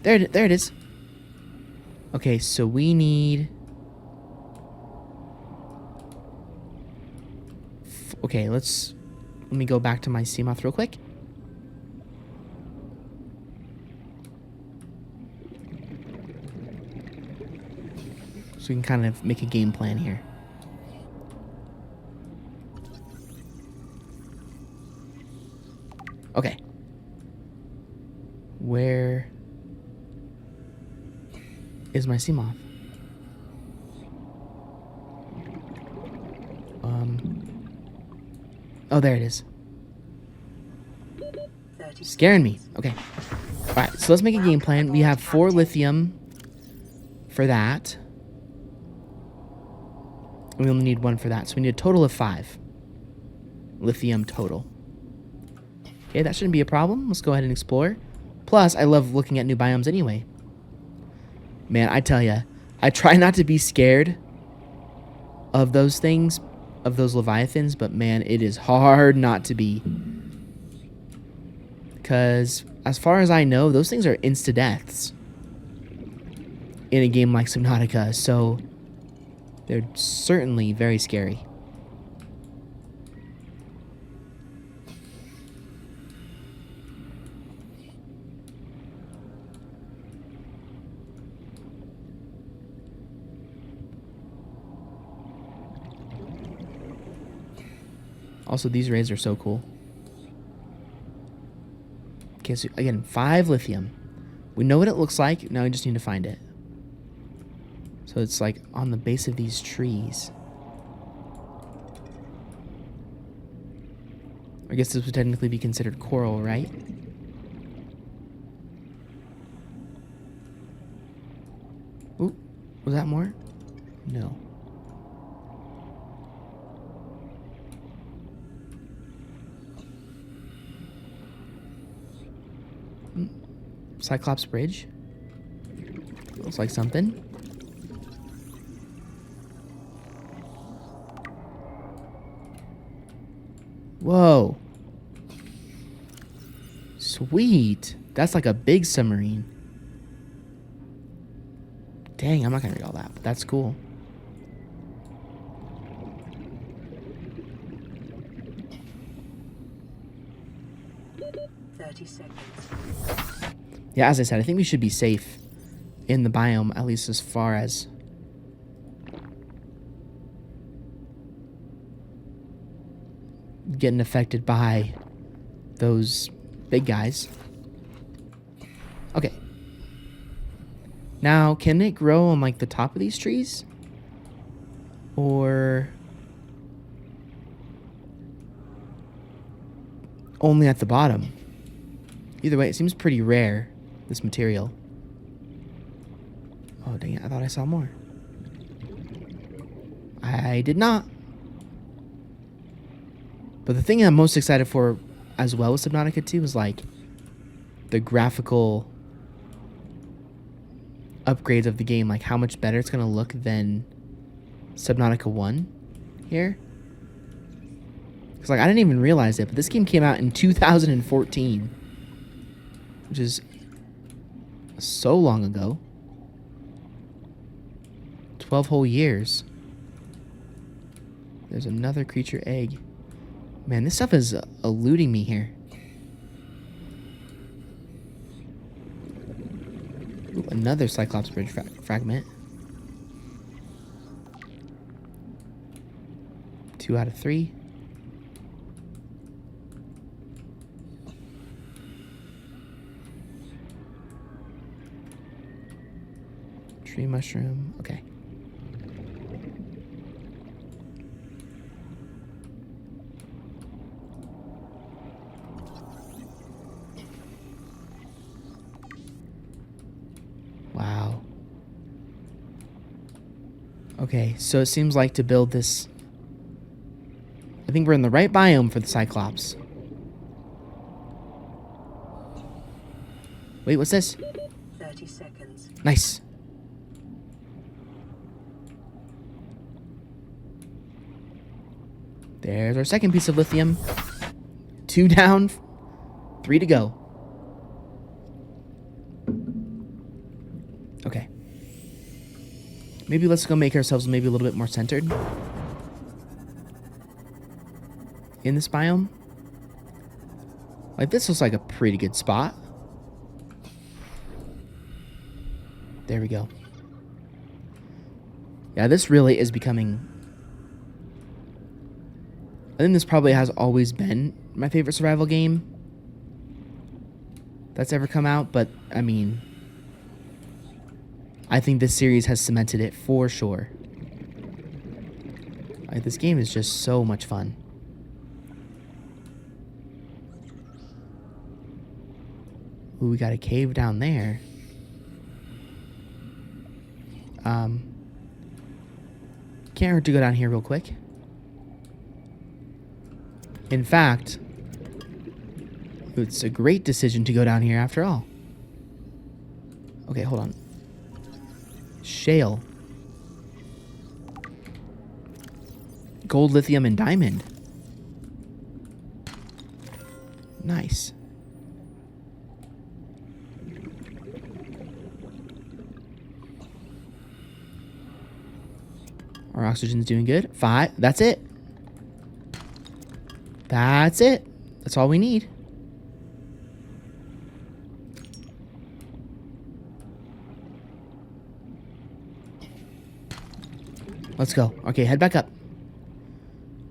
There it is. Okay, so we need... Okay, let me go back to my sea moth real quick. So we can kind of make a game plan here. Okay. Where is my sea moth? Oh, there it is. Scaring me. Okay. Alright, so let's make a game plan. We have 4 lithium for that. We only need 1 for that. So we need a total of 5. Lithium total. Okay, that shouldn't be a problem. Let's go ahead and explore. Plus, I love looking at new biomes anyway. Man, I tell ya, I try not to be scared of those things, of those leviathans, but man, it is hard not to be. Because, as far as I know, those things are insta-deaths in a game like Subnautica, so they're certainly very scary. Also, these raids are so cool. Okay, so again, 5 lithium. We know what it looks like. Now we just need to find it. So it's like on the base of these trees. I guess this would technically be considered coral, right? Ooh, was that more? No. Cyclops Bridge. Looks like something. Whoa. Sweet. That's like a big submarine. Dang, I'm not gonna read all that, but that's cool. Yeah, as I said, I think we should be safe in the biome, at least as far as getting affected by those big guys. Okay. Now, can it grow on like the top of these trees? Or only at the bottom? Either way, it seems pretty rare, this material. Oh, dang it. I thought I saw more. I did not. But the thing I'm most excited for as well with Subnautica 2 is like the graphical upgrades of the game. Like how much better it's going to look than Subnautica 1 here. Because like I didn't even realize it, but this game came out in 2014. Which is so long ago. 12 whole years. There's another creature egg. Man, this stuff is eluding me here. Ooh, another Cyclops Bridge fragment. 2 out of 3. Tree mushroom. Okay. Wow. Okay, so it seems like to build this... I think we're in the right biome for the Cyclops. Wait, what's this? 30 seconds. Nice. There's our second piece of lithium. 2 down, 3 to go. Maybe let's go make ourselves maybe a little bit more centered in this biome. Like, this looks like a pretty good spot. There we go. Yeah, this really is becoming... I think this probably has always been my favorite survival game that's ever come out, but, I mean... I think this series has cemented it for sure. Like, this game is just so much fun. Ooh, we got a cave down there. Can't hurt to go down here real quick. In fact, it's a great decision to go down here after all. Okay, hold on. Shale. Gold, lithium, and diamond. Nice. Our oxygen's doing good. 5. That's it. That's it. That's all we need. Let's go. Okay, head back up.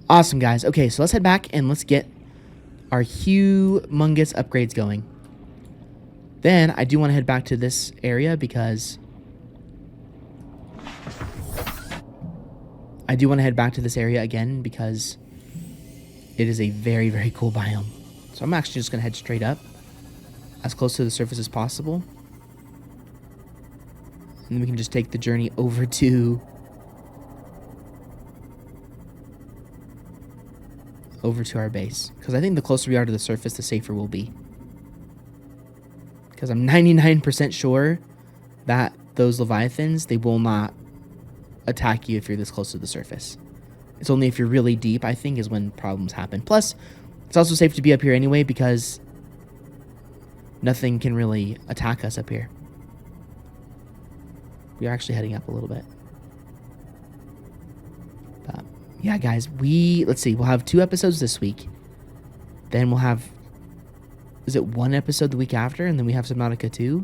Awesome, guys. Okay, so let's head back and let's get our humongous upgrades going. Then I do want to head back to this area because... I do want to head back to this area again because it is a very, very cool biome. So I'm actually just going to head straight up as close to the surface as possible. And then we can just take the journey over to our base. Because I think the closer we are to the surface, the safer we'll be. Because I'm 99% sure that those leviathans, they will not attack you if you're this close to the surface. It's only if you're really deep, I think, is when problems happen. Plus, it's also safe to be up here anyway because nothing can really attack us up here. We are actually heading up a little bit. But yeah, guys, let's see, we'll have 2 episodes this week. Then we'll have, is it 1 episode the week after? And then we have Subnautica 2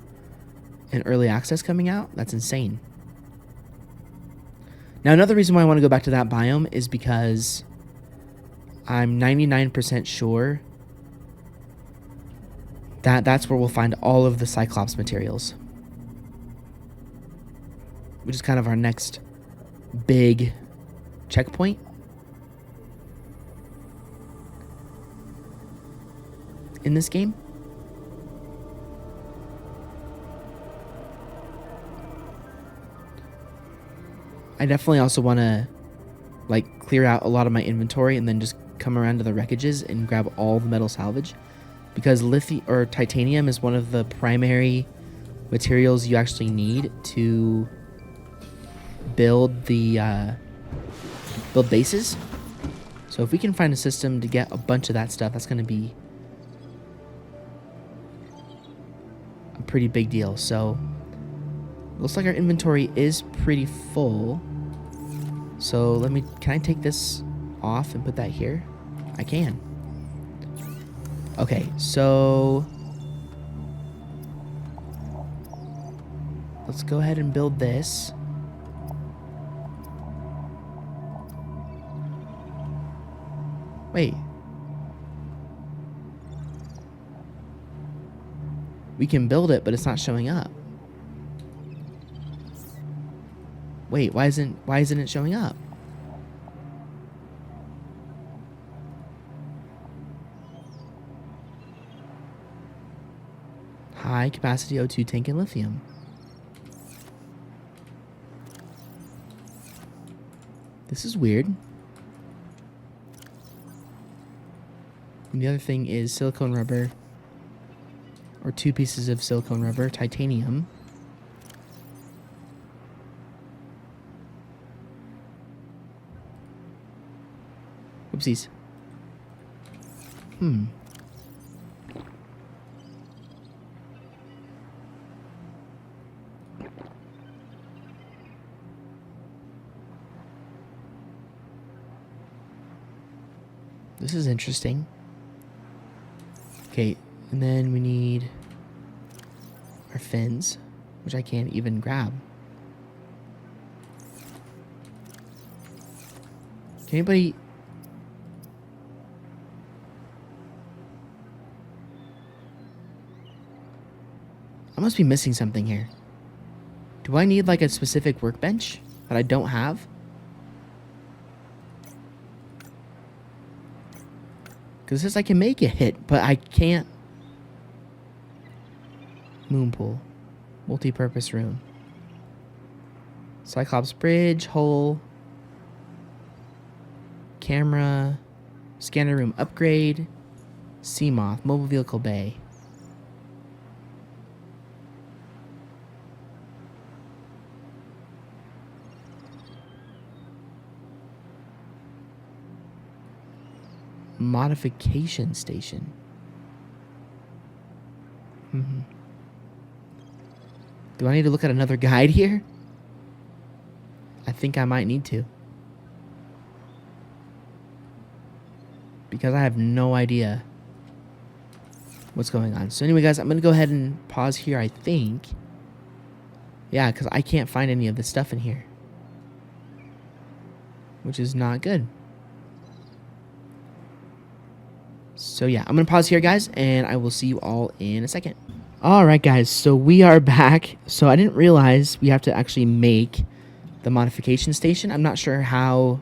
and early access coming out? That's insane. Now, another reason why I want to go back to that biome is because I'm 99% sure that that's where we'll find all of the Cyclops materials. Which is kind of our next big checkpoint. In this game. I definitely also want to like clear out a lot of my inventory and then just come around to the wreckages and grab all the metal salvage, because lithium or titanium is one of the primary materials you actually need to build the build bases. So if we can find a system to get a bunch of that stuff, that's going to be a pretty big deal. So looks like our inventory is pretty full. So can I take this off and put that here? I can. Okay, so let's go ahead and build this. Wait. We can build it, but it's not showing up. Wait, why isn't it showing up? High capacity O2 tank and lithium. This is weird. And the other thing is silicone rubber, or 2 pieces of silicone rubber, titanium. Oopsies. This is interesting. Okay, and then we need our fins, which I can't even grab. Can anybody... I must be missing something here. Do I need like a specific workbench that I don't have? Because it says I can make it, but I can't. Moon pool. Multi-purpose room. Cyclops bridge, hull. Camera. Scanner room upgrade. Seamoth. Mobile vehicle bay. Modification station. Do I need to look at another guide here? I think I might need to. Because I have no idea what's going on. So anyway, guys, I'm going to go ahead and pause here, I think. Yeah, because I can't find any of this stuff in here. Which is not good. So yeah, I'm going to pause here, guys, and I will see you all in a second. All right, guys, so we are back. So I didn't realize we have to actually make the modification station. I'm not sure how.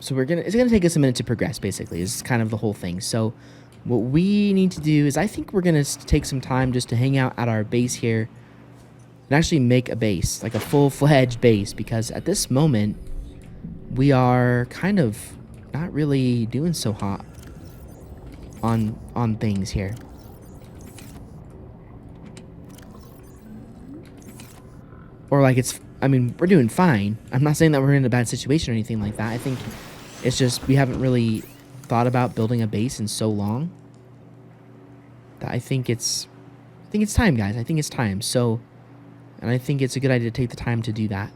So it's gonna take us a minute to progress, basically, is kind of the whole thing. So what we need to do is I think we're going to take some time just to hang out at our base here and actually make a base, like a full-fledged base, because at this moment we are kind of not really doing so hot on things here. Or like I mean, we're doing fine. I'm not saying that we're in a bad situation or anything like that. I think it's just we haven't really thought about building a base in so long that I think it's time, guys. I think it's time. So, and I think it's a good idea to take the time to do that,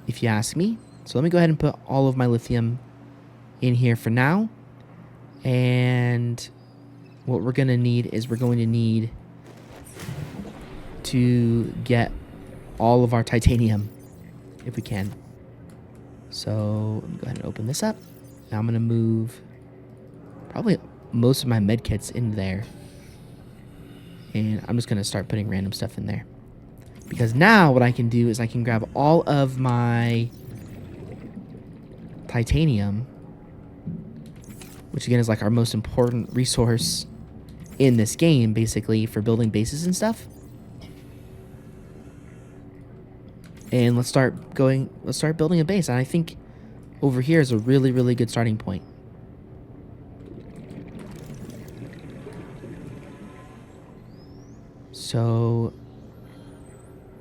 if you ask me. So let me go ahead and put all of my lithium in here for now. And what we're going to need is we're going to need to get all of our titanium if we can. So let me go ahead and open this up. Now I'm going to move probably most of my med kits in there. And I'm just going to start putting random stuff in there. Because now what I can do is I can grab all of my titanium, which again is like our most important resource in this game, basically, for building bases and stuff. And let's start building a base. And I think over here is a really, really good starting point. So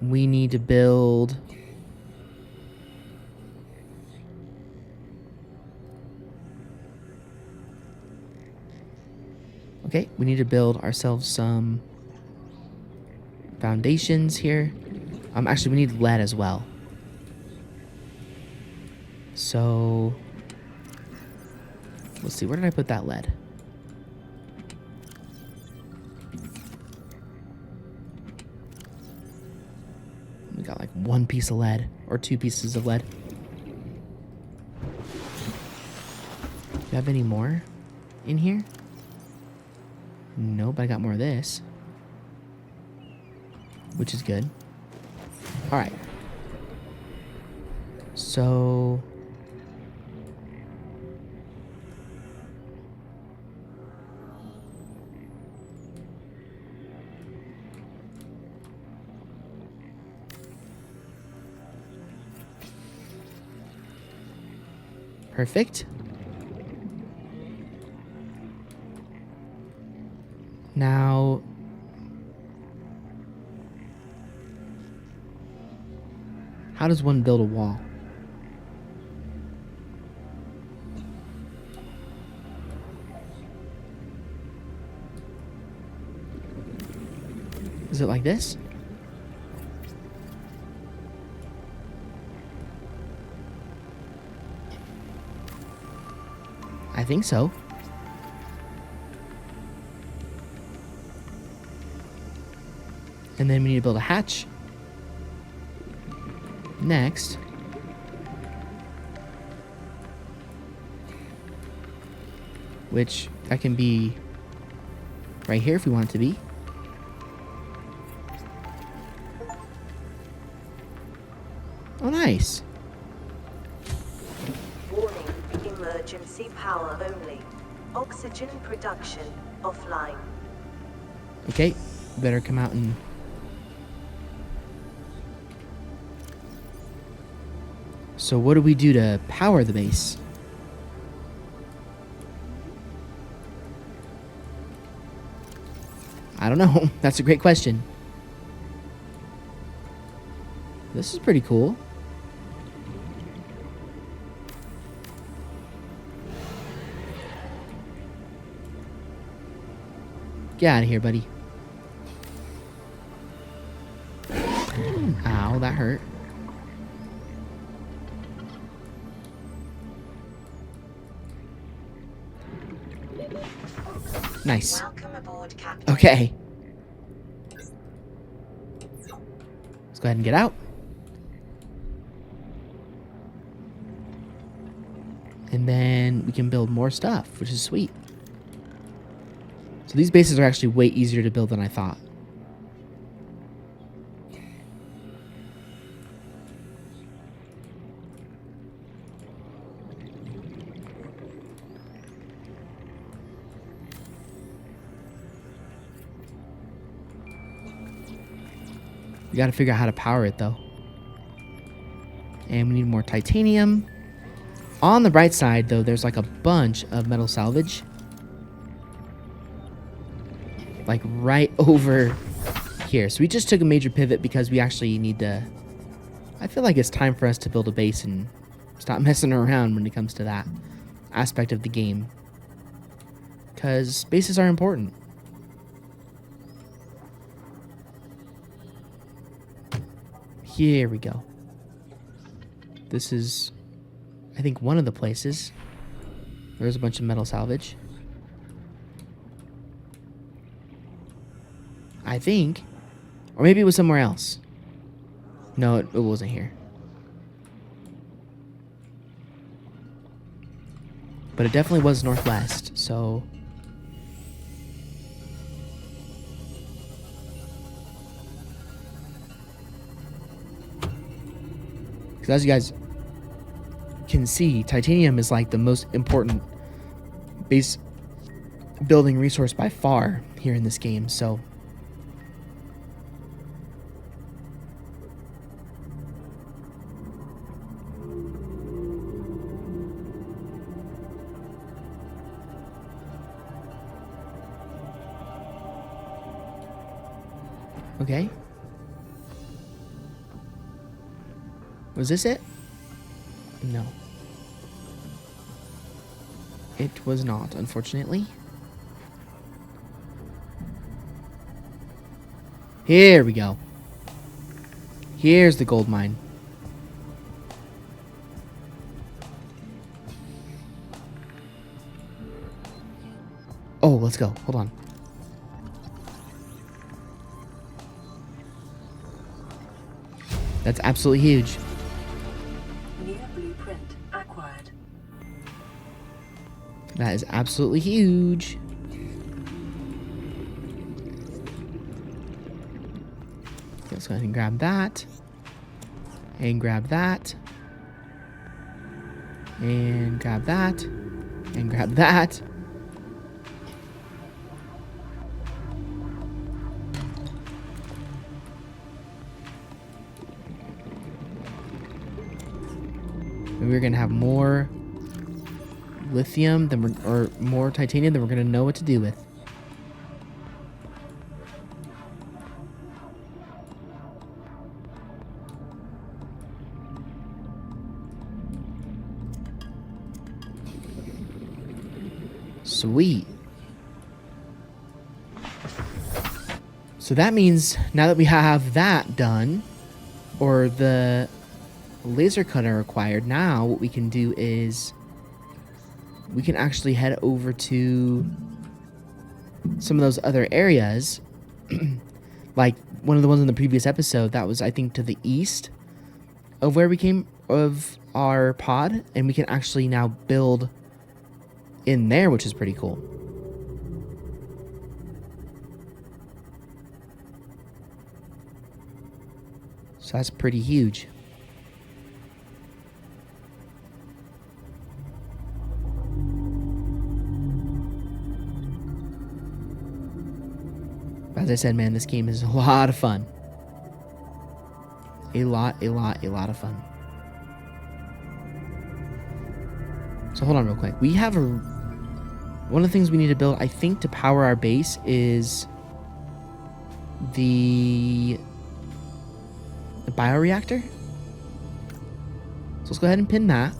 we need to build we need to build ourselves some foundations here. Actually, we need lead as well. So let's see, where did I put that lead? We got like one piece of lead or two pieces of lead. Do you have any more in here? Nope, I got more of this, which is good. All right. So perfect. Now, how does one build a wall? Is it like this? I think so. And then we need to build a hatch. Next. Which, that can be right here if we want it to be. Oh, nice. Warning, emergency power only. Oxygen production offline. Okay, better come out and... So what do we do to power the base? I don't know. That's a great question. This is pretty cool. Get out of here, buddy. Ow, that hurt. Nice. Welcome aboard, Captain. Okay. Let's go ahead and get out. And then we can build more stuff, which is sweet. So these bases are actually way easier to build than I thought. We gotta figure out how to power it though. And we need more titanium. On the right side though, there's like a bunch of metal salvage. Like right over here. So we just took a major pivot because we actually need to... I feel like it's time for us to build a base and stop messing around when it comes to that aspect of the game. Because bases are important. Here we go. This is, I think, one of the places. There's a bunch of metal salvage. I think. Or maybe it was somewhere else. No, it wasn't here. But it definitely was northwest, so... Because as you guys can see, titanium is like the most important base building resource by far here in this game, so... Okay. Was this it? No. It was not, unfortunately. Here we go. Here's the gold mine. Oh, let's go. Hold on. That's absolutely huge. New blueprint acquired. That is absolutely huge. Let's go ahead and grab that. And grab that. And grab that. And grab that. And we're gonna have more lithium than or more titanium than we're gonna know what to do with. Sweet. So that means now that we have that done, or the laser cutter acquired, now what we can do is we can actually head over to some of those other areas. Like one of the ones in the previous episode that was, I think, to the east of where we came, of our pod. And we can actually now build in there, which is pretty cool. So that's pretty huge. As I said, man, this game is a lot of fun. A lot of fun. So hold on real quick. We have one of the things we need to build, I think, to power our base is the bioreactor. So let's go ahead and pin that.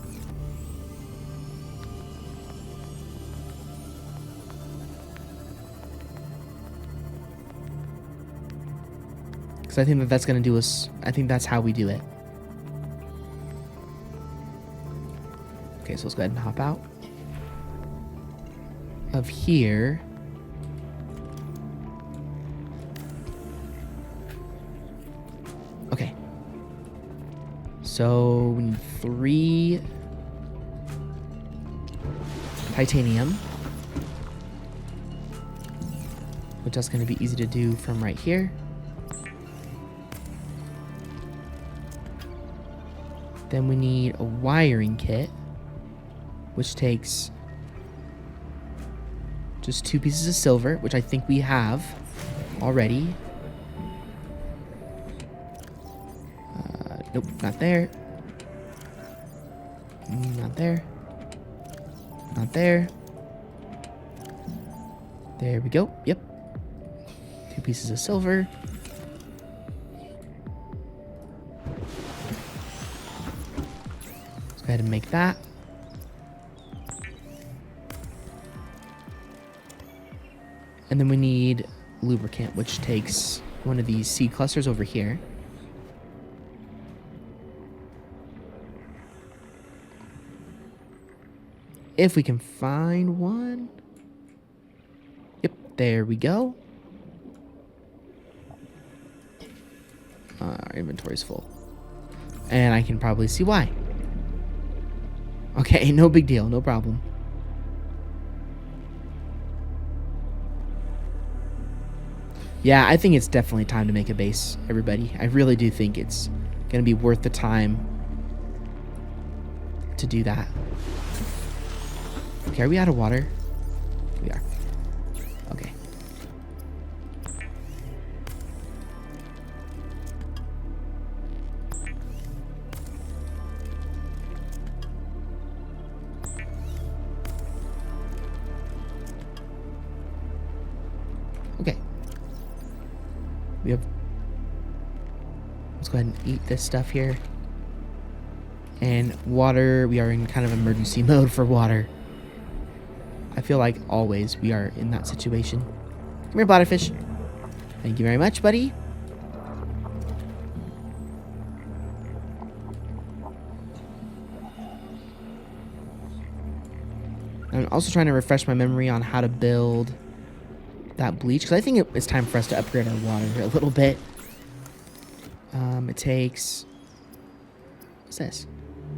Because I think that's going to do us, I think that's how we do it. Okay, so let's go ahead and hop out of here. Okay. So we need 3 titanium, which is going to be easy to do from right here. Then we need a wiring kit, which takes just 2 pieces of silver, which I think we have already. Nope, not there. Not there. Not there. There we go. Yep. 2 pieces of silver. Let's go ahead and make that. And then we need lubricant, which takes one of these seed clusters over here. If we can find one. Yep, there we go. Our inventory's full. And I can probably see why. Okay, no big deal, no problem. Yeah, I think it's definitely time to make a base, everybody. I really do think it's going to be worth the time to do that. Okay, are we out of water? We are. Okay. Okay. We have... Let's go ahead and eat this stuff here. And water, we are in kind of emergency mode for water. I feel like always we are in that situation. Come here, bladderfish. Thank you very much, buddy. I'm also trying to refresh my memory on how to build that bleach, because I think it's time for us to upgrade our water a little bit. It takes... What's this?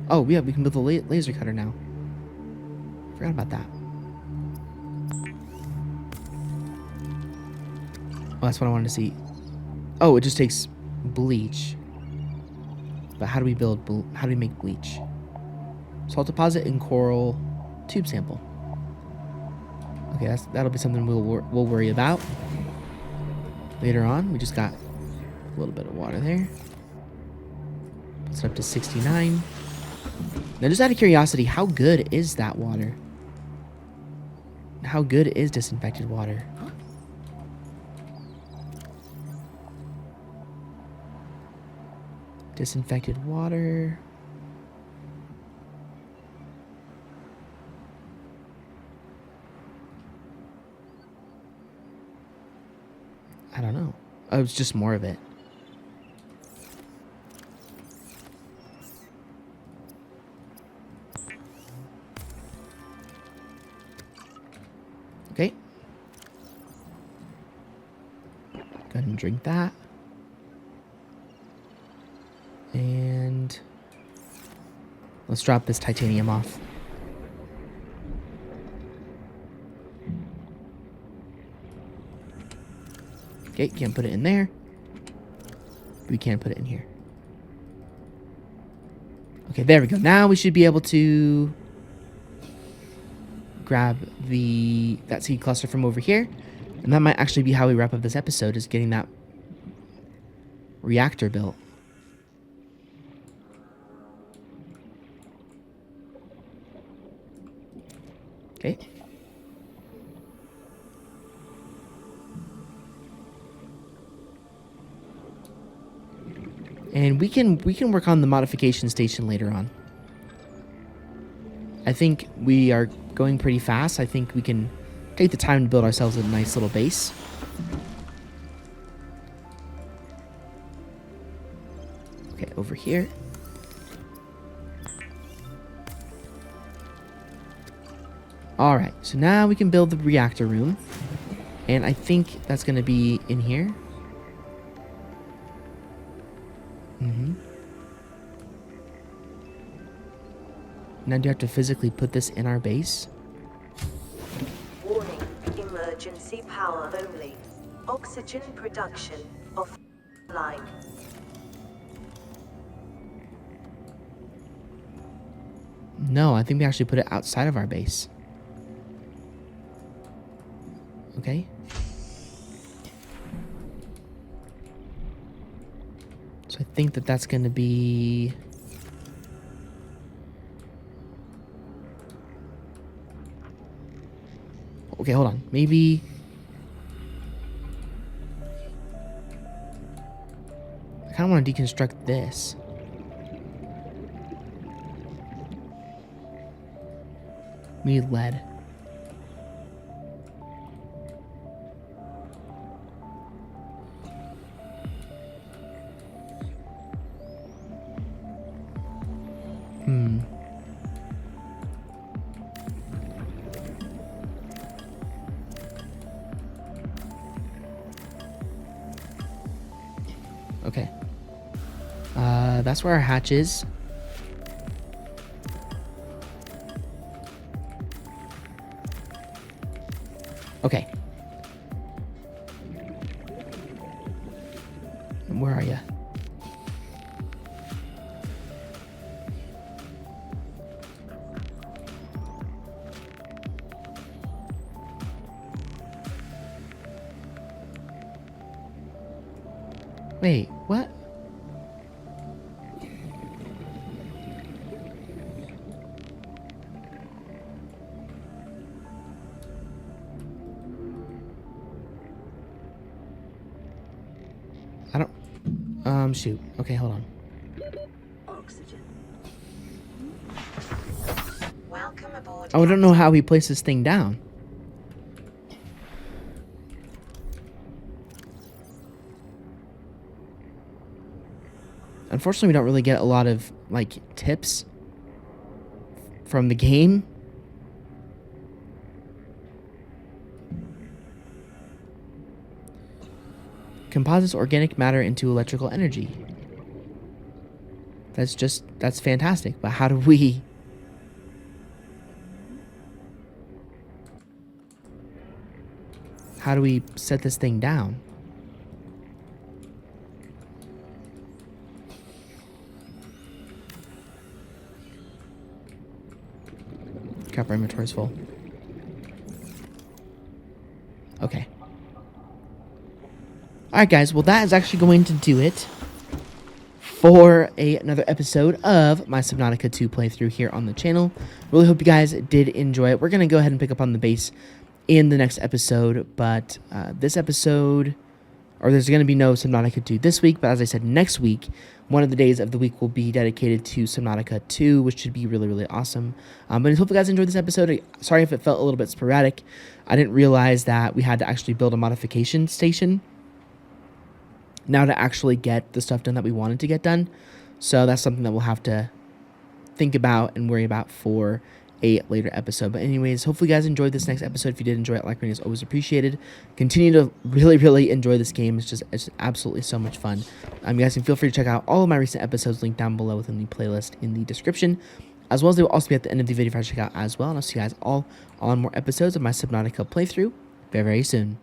Oh, yeah, we can build the laser cutter now. Forgot about that. Oh, that's what I wanted to see. Oh, it just takes bleach. But how do we build, how do we make bleach? Salt deposit and coral tube sample. Okay, that'll be something we'll worry about later on. We just got a little bit of water there. It's up to 69. Now, just out of curiosity, how good is that water? How good is disinfected water? Disinfected water. I don't know. Oh, it's just more of it. and drink that. And let's drop this titanium off. Okay, can't put it in there. We can put it in here. Okay, there we go. Now we should be able to grab that seed cluster from over here. And that might actually be how we wrap up this episode, is getting that reactor built. Okay. And we can work on the modification station later on. I think we are going pretty fast. I think we can take the time to build ourselves a nice little base. Okay, over here. Alright, so now we can build the reactor room. And I think that's going to be in here. Now do you have to physically put this in our base? Warning, emergency power only. Oxygen production offline. No, I think we actually put it outside of our base. Okay. So I think that's going to be... Okay, hold on. Maybe... I kind of want to deconstruct this. We need lead. Okay. That's where our hatch is. Okay. Where are you? Wait, what? I don't... shoot. Okay, hold on. Oxygen. Welcome aboard. Oh, I don't know how he placed this thing down. Unfortunately, we don't really get a lot of, like, tips from the game. Composites organic matter into electrical energy. That's fantastic. But how do we... How do we set this thing down? Crap, our inventory's full. Okay. Alright guys, well that is actually going to do it for another episode of my Subnautica 2 playthrough here on the channel. Really hope you guys did enjoy it. We're going to go ahead and pick up on the base in the next episode, but this episode, or there's going to be no Subnautica 2 this week, but as I said, next week, one of the days of the week will be dedicated to Subnautica 2, which should be really, really awesome. But I hope you guys enjoyed this episode. Sorry if it felt a little bit sporadic. I didn't realize that we had to actually build a modification station now to actually get the stuff done that we wanted to get done. So that's something that we'll have to think about and worry about for a later episode. But anyways, hopefully you guys enjoyed this next episode. If you did enjoy it, like rating is always appreciated. Continue to really enjoy this game. It's absolutely so much fun. You guys can feel free to check out all of my recent episodes linked down below within the playlist in the description, as well as they will also be at the end of the video for you to check out as well. And I'll see you guys all on more episodes of my Subnautica playthrough very soon.